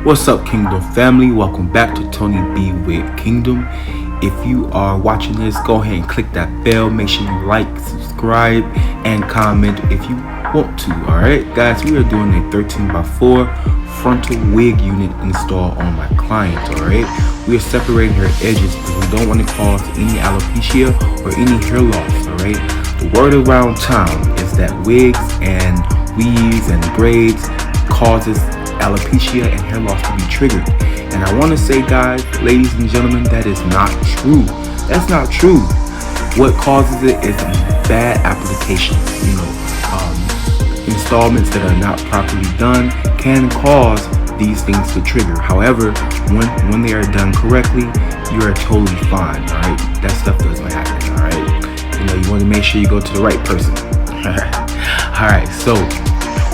What's up, Kingdom family? Welcome back to Tony B Wig Kingdom. If you are watching this, go ahead and click that bell. Make sure you like, subscribe, and comment if you want to. Alright guys, we are doing a 13x4 frontal wig unit install on my client. Alright, we are separating her edges because we don't want to cause any alopecia or any hair loss. Alright, the word around town is that wigs and weaves and braids causes alopecia and hair loss to be triggered. And I want to say, guys, ladies and gentlemen, that is not true. That's not true. What causes it is bad application. Installments that are not properly done can cause these things to trigger. However, when they are done correctly, you are totally fine. All right, that stuff doesn't happen. All right, you want to make sure you go to the right person. All right, so.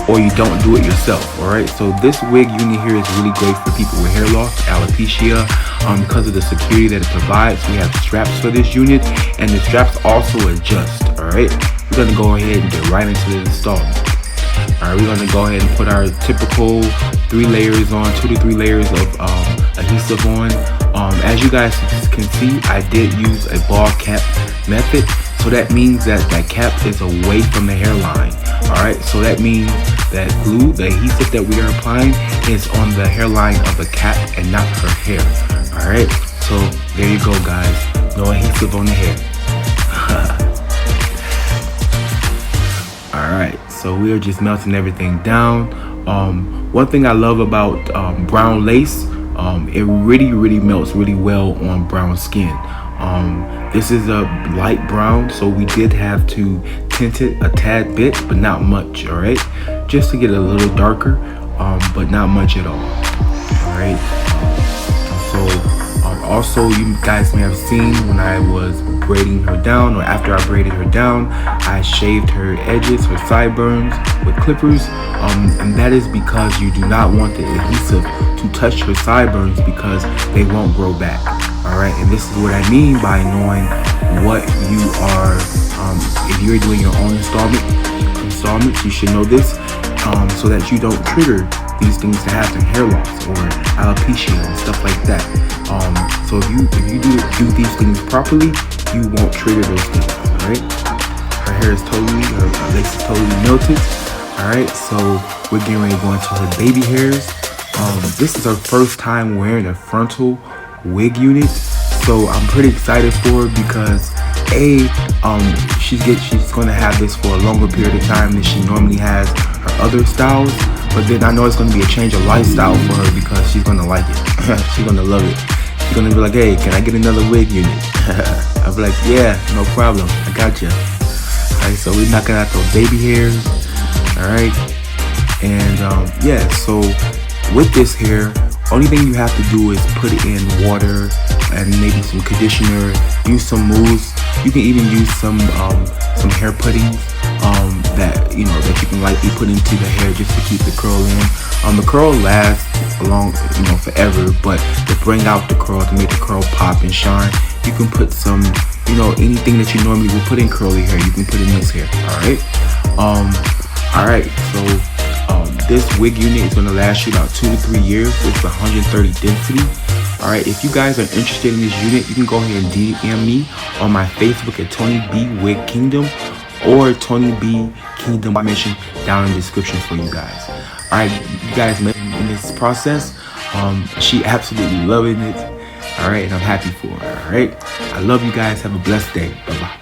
Or you don't do it yourself. Alright, so this wig unit here is really great for people with hair loss, alopecia, because of the security that it provides. We have straps for this unit, and the straps also adjust. Alright, we're going to go ahead and get right into the installment. Alright, we're going to go ahead and put our typical 2 to 3 layers of adhesive on. As you guys can see, I did use a ball cap method. So that means that cap is away from the hairline. Alright, so that means that glue, the adhesive that we are applying, is on the hairline of the cap and not her hair. Alright, so there you go, guys. No adhesive on the hair. Alright, so we are just melting everything down. One thing I love about brown lace, it really melts really well on brown skin. This is a light brown, so we did have to tint it a tad bit, but not much. All right, just to get it a little darker, but not much at all. All right. Also, you guys may have seen when I was braiding her down, or after I braided her down, I shaved her edges, her sideburns with clippers, and that is because you do not want the adhesive to touch her sideburns because they won't grow back. Alright, and this is what I mean by knowing what you are, if you're doing your own installments, you should know this, so that you don't trigger these things to happen, hair loss or alopecia and stuff like that. So if you do these things properly, you won't trigger those things. Alright, her hair is her lace is totally melted. Alright, so we're getting ready to go into her baby hairs. This is her first time wearing a frontal wig unit, so I'm pretty excited for her because she's going to have this for a longer period of time than she normally has her other styles. But then I know it's going to be a change of lifestyle for her because she's going to like it. She's going to love it. She's going to be like, hey, can I get another wig unit? I'll be like, yeah, no problem, I got you. Alright, so we're knocking out those baby hairs. Alright, and yeah, so with this hair, only thing you have to do is put it in water and maybe some conditioner, use some mousse. You can even use some hair puddings that you can lightly put into the hair just to keep the curl in. The curl lasts along forever, but to bring out the curl, to make the curl pop and shine, you can put some anything that you normally would put in curly hair, you can put in this hair. Alright, so this wig unit is going to last you about 2 to 3 years. It's 130 density. Alright, if you guys are interested in this unit, you can go ahead and DM me on my Facebook at Tony B Wig Kingdom or Tony B Kingdom. I mentioned down in the description for you guys. Alright, you guys met in this process. She absolutely loving it. Alright, and I'm happy for her. Alright, I love you guys. Have a blessed day. Bye bye.